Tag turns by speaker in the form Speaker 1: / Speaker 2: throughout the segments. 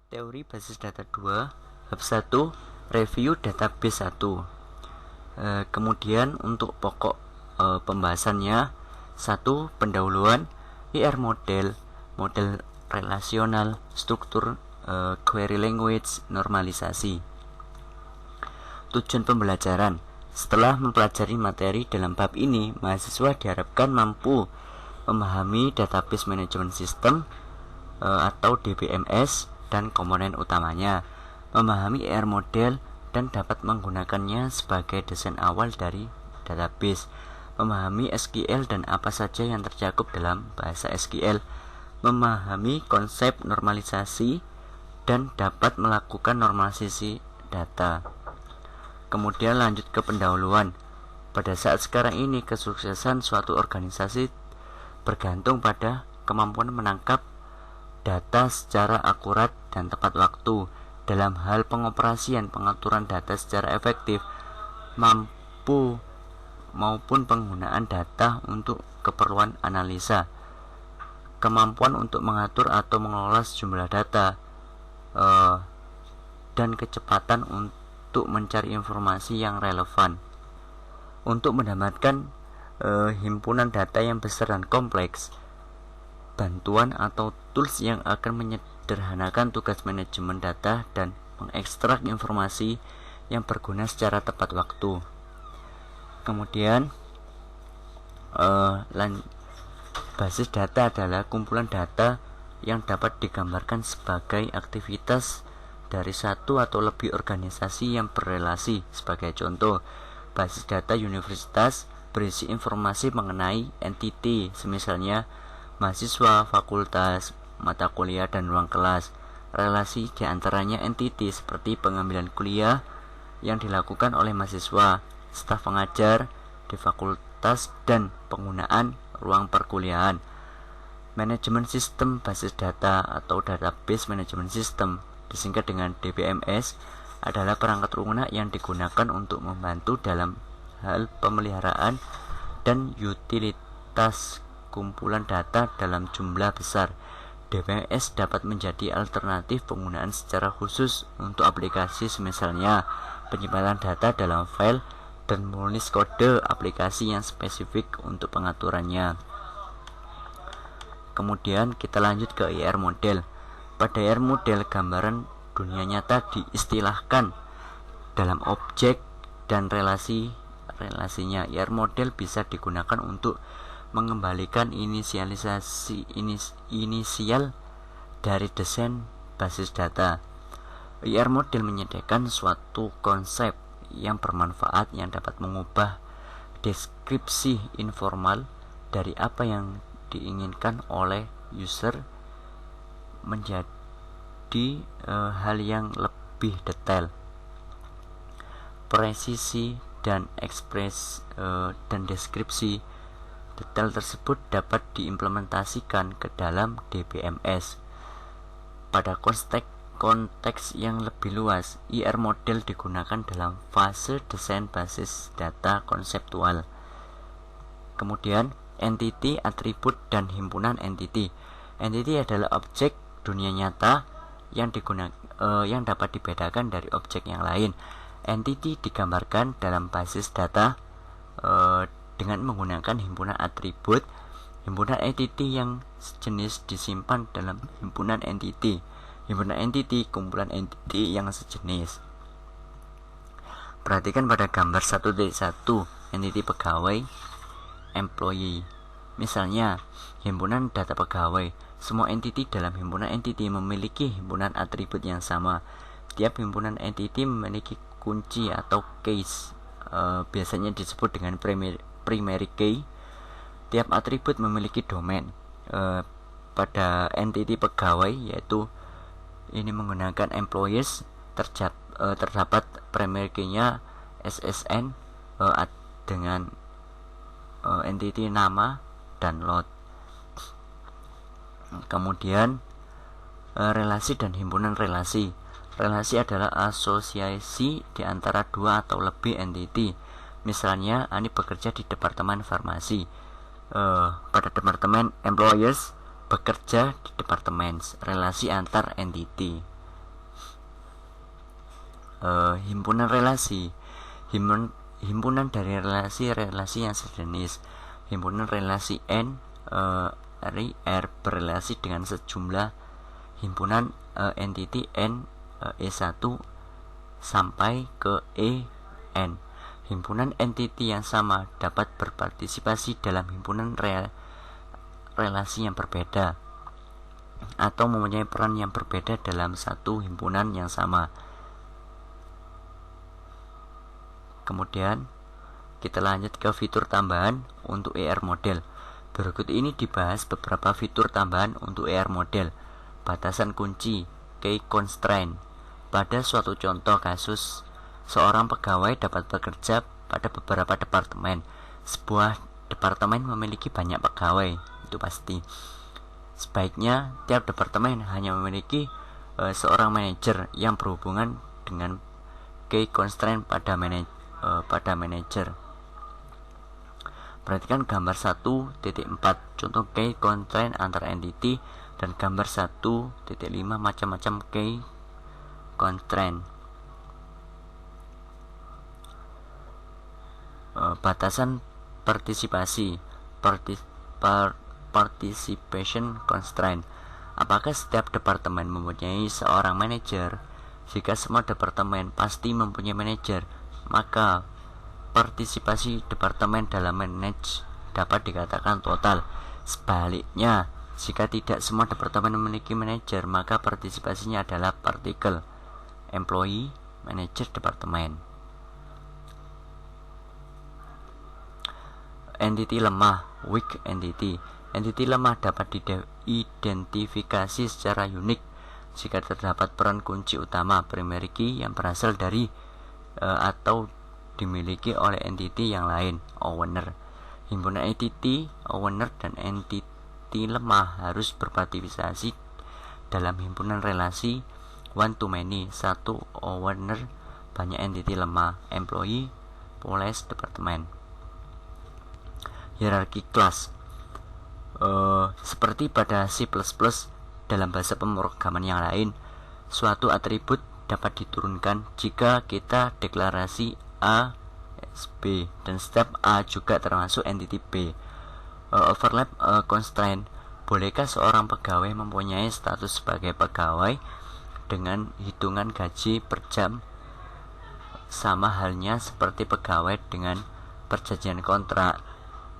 Speaker 1: Teori basis data 2, bab 1, review database 1. Kemudian untuk pokok pembahasannya, 1. Pendahuluan, IR model, model relasional, struktur, query language, normalisasi. Tujuan pembelajaran. Setelah mempelajari materi dalam bab ini, mahasiswa diharapkan mampu memahami database management system atau DBMS dan komponen utamanya, memahami IR model dan dapat menggunakannya sebagai desain awal dari database, memahami SQL dan apa saja yang tercakup dalam bahasa SQL, memahami konsep normalisasi dan dapat melakukan normalisasi data. Kemudian lanjut ke pendahuluan. Pada saat sekarang ini, kesuksesan suatu organisasi bergantung pada kemampuan menangkap data secara akurat dan tepat waktu. Dalam hal pengoperasian pengaturan data secara efektif, mampu maupun penggunaan data untuk keperluan analisa, kemampuan untuk mengatur atau mengelola sejumlah data, dan kecepatan untuk mencari informasi yang relevan. Untuk mendapatkan himpunan data yang besar dan kompleks, bantuan atau tools yang akan menyederhanakan tugas manajemen data dan mengekstrak informasi yang berguna secara tepat waktu. Kemudian basis data adalah kumpulan data yang dapat digambarkan sebagai aktivitas dari satu atau lebih organisasi yang berrelasi. Sebagai contoh, basis data universitas berisi informasi mengenai entiti, semisalnya mahasiswa, fakultas, mata kuliah, dan ruang kelas. Relasi diantaranya entiti seperti pengambilan kuliah yang dilakukan oleh mahasiswa, staf pengajar di fakultas, dan penggunaan ruang perkuliahan. Manajemen sistem basis data atau database management system, disingkat dengan DBMS, adalah perangkat lunak yang digunakan untuk membantu dalam hal pemeliharaan dan utilitas kumpulan data dalam jumlah besar. DBMS dapat menjadi alternatif penggunaan secara khusus untuk aplikasi, misalnya penyimpanan data dalam file dan menulis kode aplikasi yang spesifik untuk pengaturannya. Kemudian kita lanjut ke IR model. Pada IR model, gambaran dunia nyata diistilahkan dalam objek dan relasinya. IR model bisa digunakan untuk mengembalikan inisial dari desain basis data. IR model menyediakan suatu konsep yang bermanfaat yang dapat mengubah deskripsi informal dari apa yang diinginkan oleh user menjadi hal yang lebih detail, presisi, dan dan deskripsi detail tersebut dapat diimplementasikan ke dalam DBMS. Pada konteks yang lebih luas, IR model digunakan dalam fase desain basis data konseptual. Kemudian, entity, atribut, dan himpunan entity. Entity adalah objek dunia nyata yang dapat dibedakan dari objek yang lain. Entity digambarkan dalam basis data dengan menggunakan himpunan atribut. Himpunan entity yang sejenis disimpan dalam himpunan entity. Himpunan entity, kumpulan entity yang sejenis. Perhatikan pada gambar 1.1, entity pegawai, employee. Misalnya, himpunan data pegawai. Semua entity dalam himpunan entity memiliki himpunan atribut yang sama. Tiap himpunan entity memiliki kunci atau case, biasanya disebut dengan primary key. Tiap atribut memiliki domain. Pada entity pegawai, yaitu ini menggunakan employees, terdapat primary key-nya SSN dengan entity nama dan load. Kemudian relasi dan himpunan relasi. Relasi adalah asosiasi di antara dua atau lebih entity. Misalnya, Ani bekerja di departemen farmasi. Pada departemen employers bekerja di departemen, relasi antar entity. himpunan relasi. Himpunan dari relasi-relasi yang sejenis. Himpunan relasi N R berrelasi dengan sejumlah himpunan entity N E1 sampai ke EN. Himpunan entity yang sama dapat berpartisipasi dalam himpunan relasi yang berbeda atau mempunyai peran yang berbeda dalam satu himpunan yang sama. Kemudian kita lanjut ke fitur tambahan untuk ER model. Berikut ini dibahas beberapa fitur tambahan untuk ER model. Batasan kunci, key constraint. Pada suatu contoh kasus, seorang pegawai dapat bekerja pada beberapa departemen. Sebuah departemen memiliki banyak pegawai, itu pasti. Sebaiknya tiap departemen hanya memiliki seorang manajer yang berhubungan dengan key constraint pada manajer. Perhatikan gambar 1.4 contoh key constraint antar entity dan gambar 1.5 macam-macam key constraint. Batasan partisipasi participation constraint. Apakah setiap departemen mempunyai seorang manajer? Jika semua departemen pasti mempunyai manajer, maka partisipasi departemen dalam manage dapat dikatakan total. Sebaliknya, jika tidak semua departemen memiliki manajer, maka partisipasinya adalah partikel. Employee, manager, departemen. Entity lemah, weak entity. Entity lemah dapat diidentifikasi secara unik jika terdapat peran kunci utama primary key yang berasal dari atau dimiliki oleh entity yang lain, owner. Himpunan entity, owner, dan entity lemah harus berpartisipasi dalam himpunan relasi one to many, satu owner, banyak entity lemah, employee, police, departemen. Hierarki kelas. Seperti pada C++ dalam bahasa pemrograman yang lain, suatu atribut dapat diturunkan jika kita deklarasi A B dan step A juga termasuk entity B. Overlap constraint. Bolehkah seorang pegawai mempunyai status sebagai pegawai dengan hitungan gaji per jam sama halnya seperti pegawai dengan perjanjian kontrak?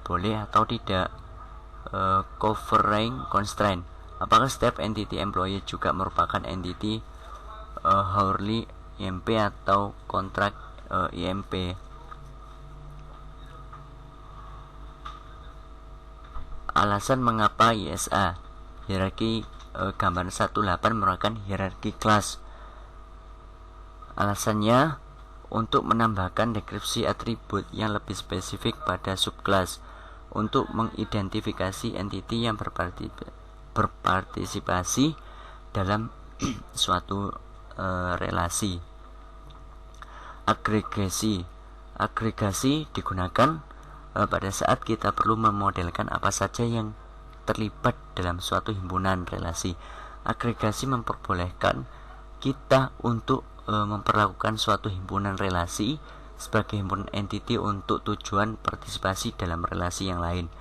Speaker 1: Boleh atau tidak? Covering constraint. Apakah setiap entity employee juga merupakan entity hourly IMP atau kontrak IMP? Alasan mengapa ISA. Hierarki gambar 18 merupakan hierarki kelas. Alasannya untuk menambahkan deskripsi atribut yang lebih spesifik pada subkelas, untuk mengidentifikasi entity yang berpartisipasi dalam suatu relasi. Agregasi digunakan pada saat kita perlu memodelkan apa saja yang terlibat dalam suatu himpunan relasi. Agregasi memperbolehkan kita untuk memperlakukan suatu himpunan relasi sebagai himpunan entity untuk tujuan partisipasi dalam relasi yang lain.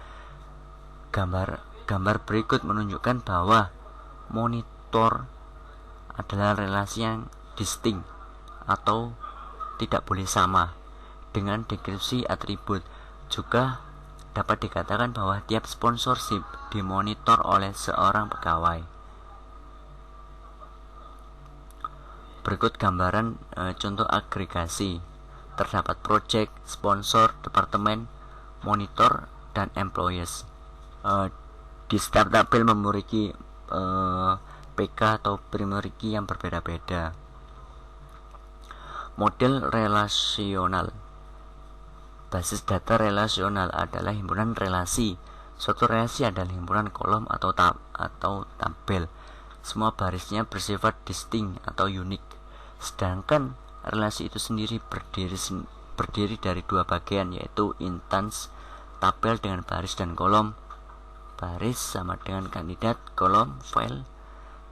Speaker 1: Gambar berikut menunjukkan bahwa monitor adalah relasi yang distinct atau tidak boleh sama dengan deskripsi atribut. Juga dapat dikatakan bahwa tiap sponsorship dimonitor oleh seorang pegawai. Berikut gambaran contoh agregasi. Terdapat project, sponsor, departemen, monitor, dan employees. Di setiap tabel memiliki PK atau primary key yang berbeda-beda. Model relasional. Basis data relasional adalah himpunan relasi. Suatu relasi adalah himpunan kolom atau tabel. Semua barisnya bersifat distinct atau unik. Sedangkan relasi itu sendiri berdiri dari dua bagian, yaitu instance tabel dengan baris dan kolom. Baris sama dengan kandidat, kolom file,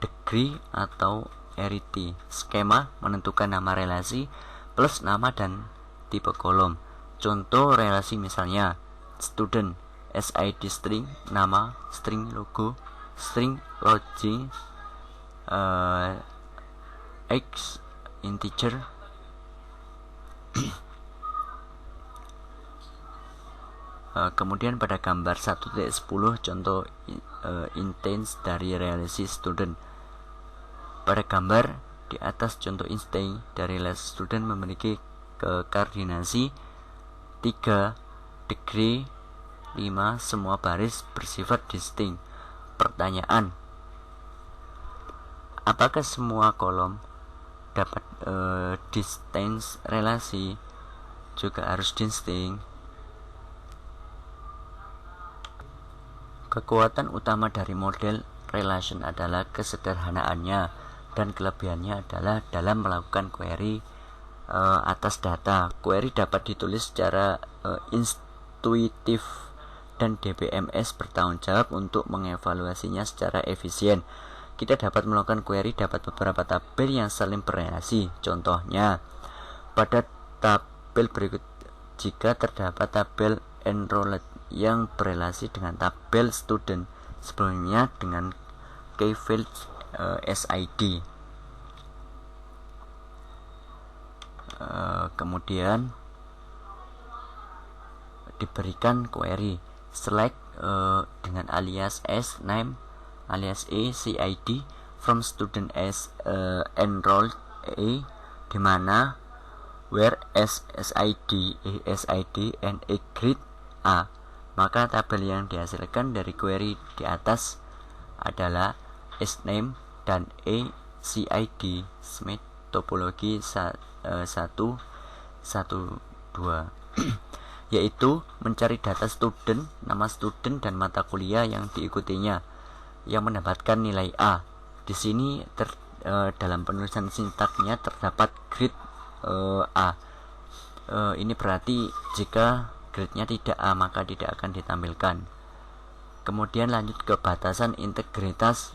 Speaker 1: degree atau arity. Skema menentukan nama relasi plus nama dan tipe kolom. Contoh relasi misalnya student SID string nama, string logo, string login, X integer. Kemudian pada gambar 1.10 contoh instance dari relasi student. Pada gambar di atas contoh instance dari relasi student memiliki koordinasi 3 degree 5, semua baris bersifat distinct. Pertanyaan: apakah semua kolom dapat distance relasi juga harus distinct? Kekuatan utama dari model relation adalah kesederhanaannya, dan kelebihannya adalah dalam melakukan query atas data. Query dapat ditulis secara intuitif, dan DBMS bertanggung jawab untuk mengevaluasinya secara efisien. Kita dapat melakukan query dapat beberapa tabel yang saling berrelasi. Contohnya, pada tabel berikut, jika terdapat tabel enrolled yang berelasi dengan tabel student sebelumnya dengan key field SID. Kemudian diberikan query select dengan alias S name alias E CID from student S enrolled A, di mana where S SID E SID and A grade A. Maka tabel yang dihasilkan dari query di atas adalah S name dan E CID Smith topologi 112 yaitu mencari data student, nama student dan mata kuliah yang diikutinya yang mendapatkan nilai A. Di sini dalam penulisan sintaknya terdapat grade A. Ini berarti jika grade-nya tidak A maka tidak akan ditampilkan. Kemudian lanjut ke batasan integritas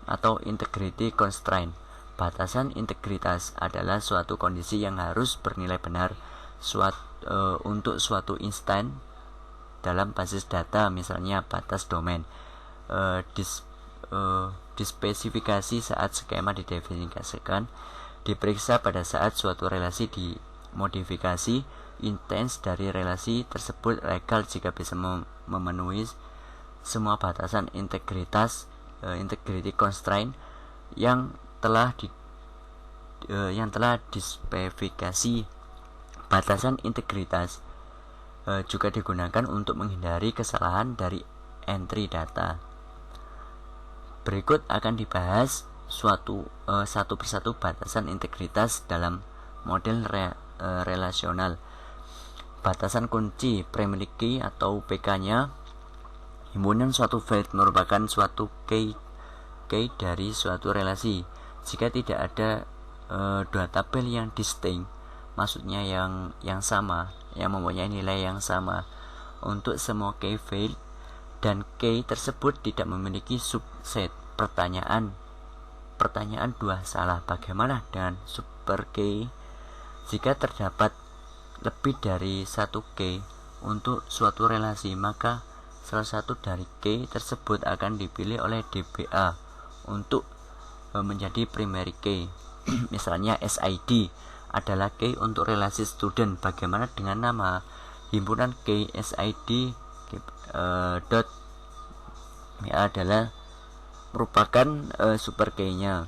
Speaker 1: atau integrity constraint. Batasan integritas adalah suatu kondisi yang harus bernilai benar untuk suatu instan dalam basis data, misalnya batas domain. Dispesifikasi saat skema didefinisikan, diperiksa pada saat suatu relasi dimodifikasi. Intens dari relasi tersebut legal jika bisa memenuhi semua batasan integritas integrity constraint yang telah dispesifikasi. Batasan integritas juga digunakan untuk menghindari kesalahan dari entry data. Berikut akan dibahas satu persatu batasan integritas dalam model relasional. Batasan kunci primary key atau PK-nya, himpunan suatu field merupakan suatu key dari suatu relasi. Jika tidak ada dua tabel yang distinct, maksudnya yang sama, yang mempunyai nilai yang sama untuk semua key field, dan key tersebut tidak memiliki subset. Pertanyaan 2 salah. Bagaimana dengan super key? Jika terdapat lebih dari satu key untuk suatu relasi, maka salah satu dari key tersebut akan dipilih oleh DBA untuk menjadi primary key. Misalnya SID adalah key untuk relasi student. Bagaimana dengan nama? Himpunan key SID dot adalah merupakan super key-nya.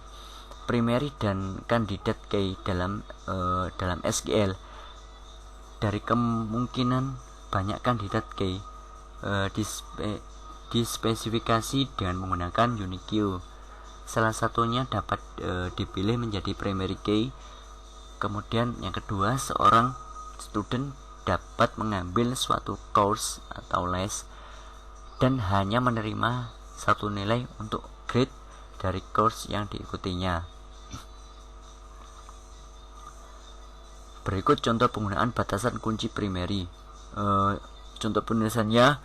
Speaker 1: Primary dan candidate key dalam SQL. Dari kemungkinan banyak kandidat key dispesifikasi dengan menggunakan unique queue. Salah satunya dapat dipilih menjadi primary key. Kemudian yang kedua, seorang student dapat mengambil suatu course atau les dan hanya menerima satu nilai untuk grade dari course yang diikutinya. Berikut contoh penggunaan batasan kunci primary. Contoh penulisannya: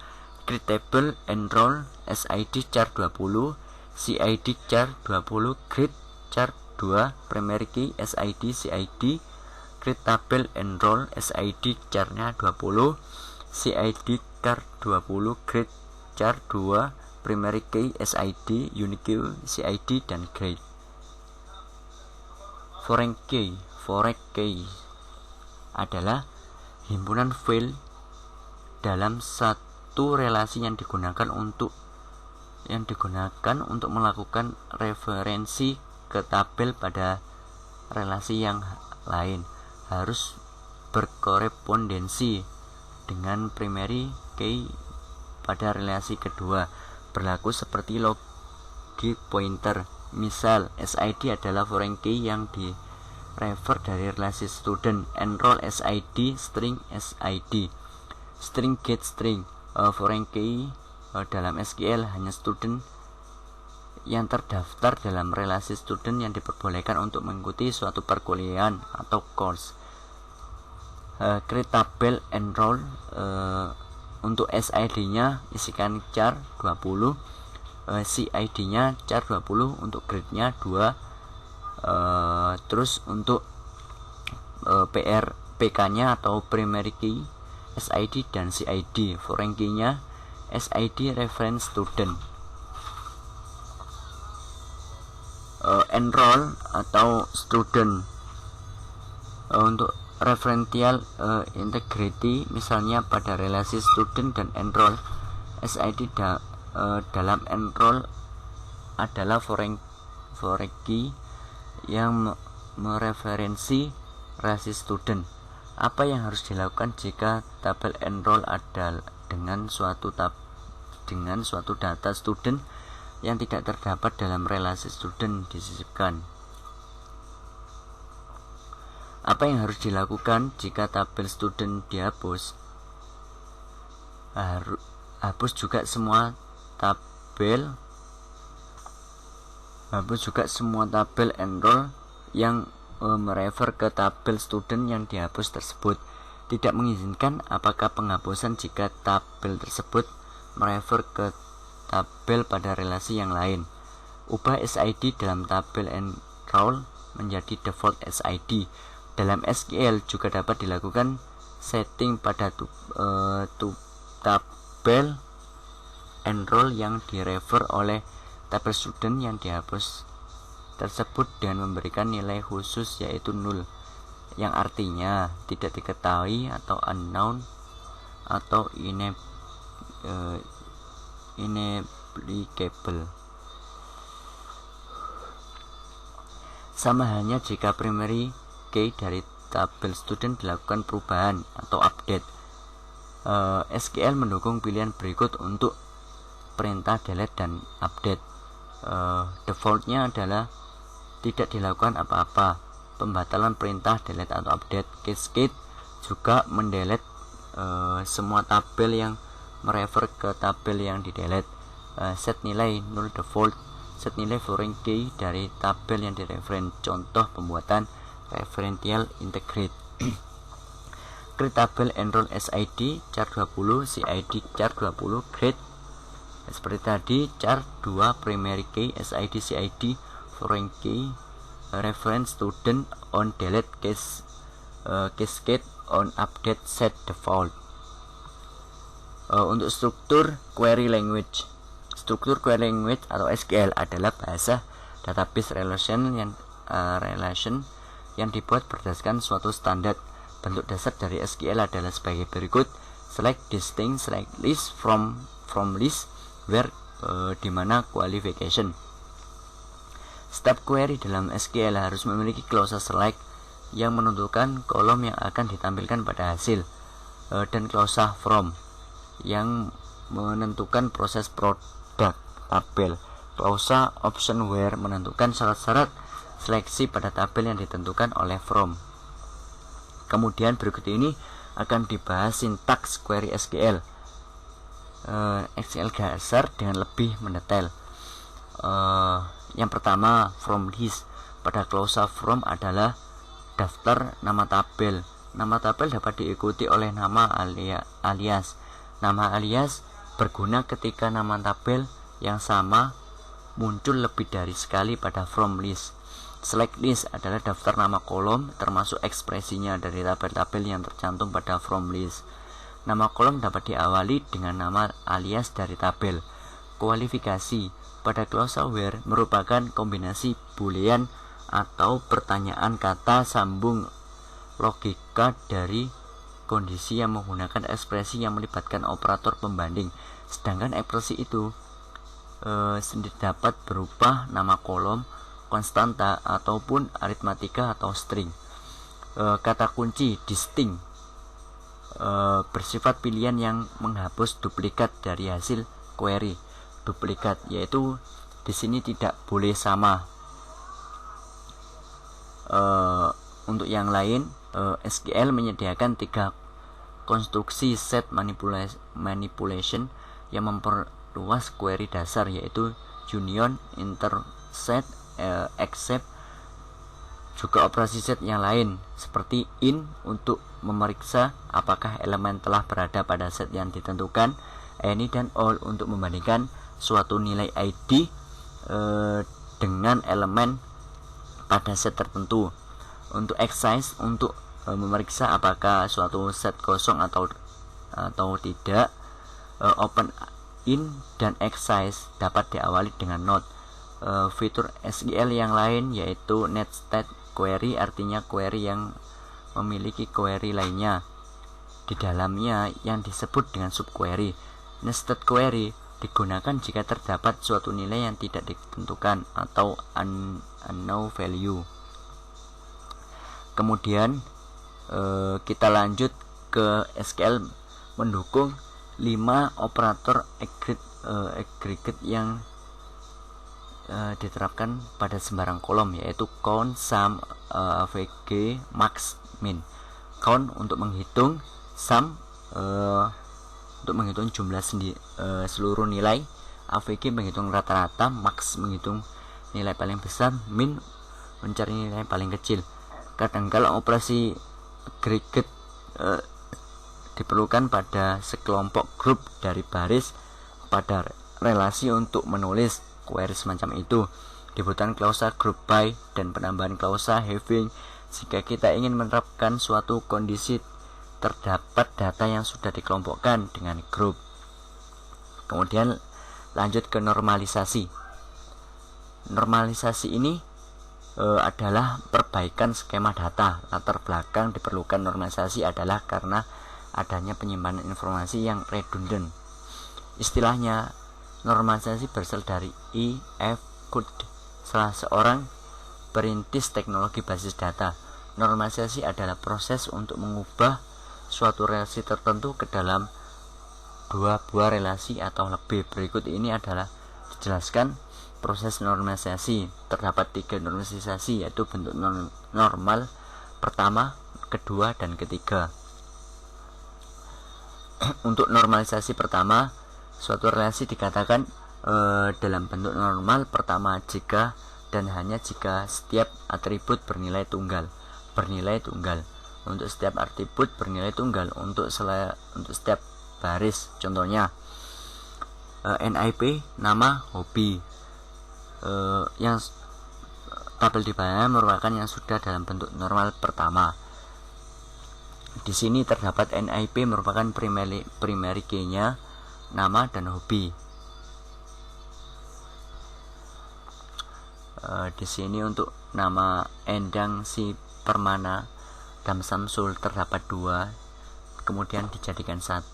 Speaker 1: create table enroll SID char 20, CID char 20, grade char 2 primary key SID CID, create tabel enroll SID char-nya 20, CID char 20, create char 2 primary key SID, unique CID, dan grade. Foreign key adalah himpunan file dalam satu relasi yang digunakan untuk melakukan referensi ke tabel pada relasi yang lain, harus berkorespondensi dengan primary key pada relasi kedua, berlaku seperti logic pointer. Misal, SID adalah foreign key yang direfer dari relasi student, enroll SID, string SID, string get string. Foreign key dalam SQL hanya student yang terdaftar dalam relasi student yang diperbolehkan untuk mengikuti suatu perkuliahan atau course. Create tabel enroll, untuk SID-nya isikan char 20, CID-nya char 20, untuk grade-nya 2, terus untuk PK-nya atau primary key SID dan CID, foreign key-nya SID reference student. Enroll atau student, untuk referential integrity, misalnya pada relasi student dan enroll, SID dalam enroll adalah foreign key yang mereferensi relasi student. Apa yang harus dilakukan jika tabel enroll ada dengan suatu data student yang tidak terdapat dalam relasi student disisipkan? Apa yang harus dilakukan jika tabel student dihapus? Hapus juga semua tabel enroll yang merefer ke tabel student yang dihapus tersebut. Tidak mengizinkan. Apakah penghapusan jika tabel tersebut merefer ke tabel pada relasi yang lain? Ubah SID dalam tabel enroll menjadi default SID. Dalam SQL juga dapat dilakukan setting pada tabel enroll yang direfer oleh tabel student yang dihapus tersebut dengan memberikan nilai khusus yaitu null, yang artinya tidak diketahui atau unknown atau inapplicable. Sama halnya jika primary key dari tabel student dilakukan perubahan atau update. SQL mendukung pilihan berikut untuk perintah delete dan update. Defaultnya adalah tidak dilakukan apa-apa. Pembatalan perintah delete atau update. Cascade juga mendelete semua tabel yang merefer ke tabel yang didelete. Set nilai null default, set nilai foreign key dari tabel yang direferen. Contoh pembuatan referential integrate. Create tabel enroll SID char 20, CID char 20, grade seperti tadi, char 2 primary key SID CID, foreign key reference student on delete, cascade on update, set default. Untuk struktur query language. Struktur query language atau SQL adalah bahasa database relation yang dibuat berdasarkan suatu standar. Bentuk dasar dari SQL adalah sebagai berikut: select, distinct, select list, from list, where, dimana qualification. Setiap query dalam SQL harus memiliki clause select yang menentukan kolom yang akan ditampilkan pada hasil, dan clause from yang menentukan proses produk tabel. Clause option where menentukan syarat-syarat seleksi pada tabel yang ditentukan oleh from. Kemudian berikut ini akan dibahas sintaks query SQL. SQL dasar dengan lebih mendetail. Yang pertama, from list. Pada clause from adalah daftar nama tabel. Nama tabel dapat diikuti oleh nama alias. Nama alias berguna ketika nama tabel yang sama muncul lebih dari sekali pada from list. Select list adalah daftar nama kolom termasuk ekspresinya dari tabel-tabel yang tercantum pada from list. Nama kolom dapat diawali dengan nama alias dari tabel. Kualifikasi pada klausa where merupakan kombinasi boolean atau pertanyaan kata sambung logika dari kondisi yang menggunakan ekspresi yang melibatkan operator pembanding. Sedangkan ekspresi itu sendiri dapat berupa nama kolom, konstanta, ataupun aritmatika atau string. Kata kunci distinct bersifat pilihan yang menghapus duplikat dari hasil query. Duplikat yaitu di sini tidak boleh sama. Untuk yang lain, SQL menyediakan 3 konstruksi set manipulation yang memperluas query dasar, yaitu union, intersect, except. Juga operasi set yang lain seperti in untuk memeriksa apakah elemen telah berada pada set yang ditentukan, any dan all untuk membandingkan suatu nilai ID dengan elemen pada set tertentu, untuk exercise untuk memeriksa apakah suatu set kosong atau tidak. Open in dan exercise dapat diawali dengan not. Fitur SQL yang lain yaitu nested query, artinya query yang memiliki query lainnya di dalamnya yang disebut dengan subquery. Nested query digunakan jika terdapat suatu nilai yang tidak ditentukan atau unknown value. Kemudian kita lanjut ke SQL mendukung 5 operator aggregate yang diterapkan pada sembarang kolom, yaitu count, sum, avg, max, min. Count untuk menghitung, sum untuk menghitung jumlah seluruh nilai, avg menghitung rata-rata, max menghitung nilai paling besar, min mencari nilai paling kecil. Kadangkala operasi aggregate diperlukan pada sekelompok grup dari baris pada relasi. Untuk menulis query semacam itu dibutuhkan klausa group by dan penambahan klausa having jika kita ingin menerapkan suatu kondisi terdapat data yang sudah dikelompokkan dengan grup. Kemudian lanjut ke normalisasi. Normalisasi ini adalah perbaikan skema data. Latar belakang diperlukan normalisasi adalah karena adanya penyimpanan informasi yang redundant. Istilahnya, normalisasi berasal dari E.F. Cook, salah seorang perintis teknologi basis data. Normalisasi adalah proses untuk mengubah suatu relasi tertentu ke dalam 2 buah relasi atau lebih. Berikut ini adalah dijelaskan proses normalisasi. Terdapat 3 normalisasi, yaitu bentuk normal pertama, kedua, dan ketiga. Untuk normalisasi pertama, suatu relasi dikatakan dalam bentuk normal pertama jika dan hanya jika setiap atribut bernilai tunggal. Untuk setiap atribut bernilai tunggal. Untuk setiap baris, contohnya NIP nama hobi. Yang tabel di bawah merupakan yang sudah dalam bentuk normal pertama. Di sini terdapat NIP merupakan primary key-nya nama dan hobi. Di sini untuk nama Endang Si Permana dan Samsul terdapat 2, kemudian dijadikan 1.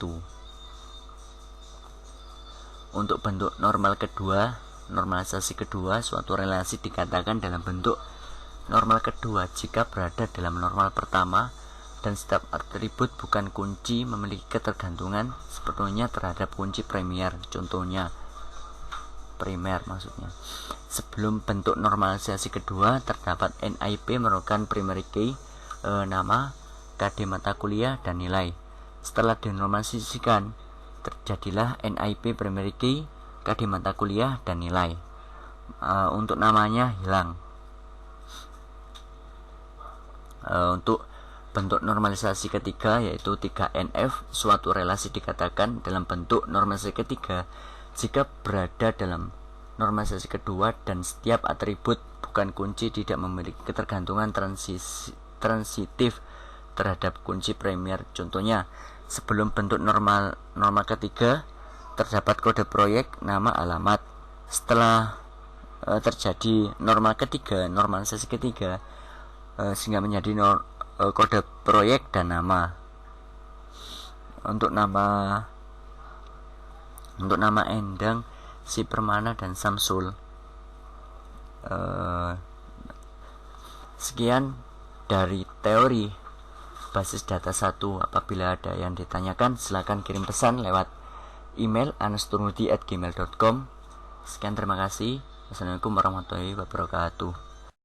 Speaker 1: Untuk bentuk normal kedua, normalisasi kedua, suatu relasi dikatakan dalam bentuk normal kedua jika berada dalam normal pertama dan setiap atribut bukan kunci memiliki ketergantungan sepenuhnya terhadap kunci primer. Contohnya primer maksudnya. Sebelum bentuk normalisasi kedua terdapat NIP merupakan primary key, nama, KD mata kuliah, dan nilai. Setelah dinormalisasikan terjadilah NIP primary key, KD mata kuliah, dan nilai. Untuk namanya hilang. Untuk bentuk normalisasi ketiga yaitu 3NF, suatu relasi dikatakan dalam bentuk normalisasi ketiga jika berada dalam normalisasi kedua, dan setiap atribut bukan kunci tidak memiliki ketergantungan transitif terhadap kunci primer. Contohnya, sebelum bentuk norma ketiga terdapat kode proyek, nama, alamat. Setelah terjadi norma ketiga, normalisasi ketiga, sehingga menjadi kode proyek dan nama. Untuk nama Endang, Si Permana, dan Samsul. Sekian dari teori basis data 1. Apabila ada yang ditanyakan, silakan kirim pesan lewat email anasturmudi@gmail.com. Sekian, terima kasih. Wassalamualaikum warahmatullahi wabarakatuh.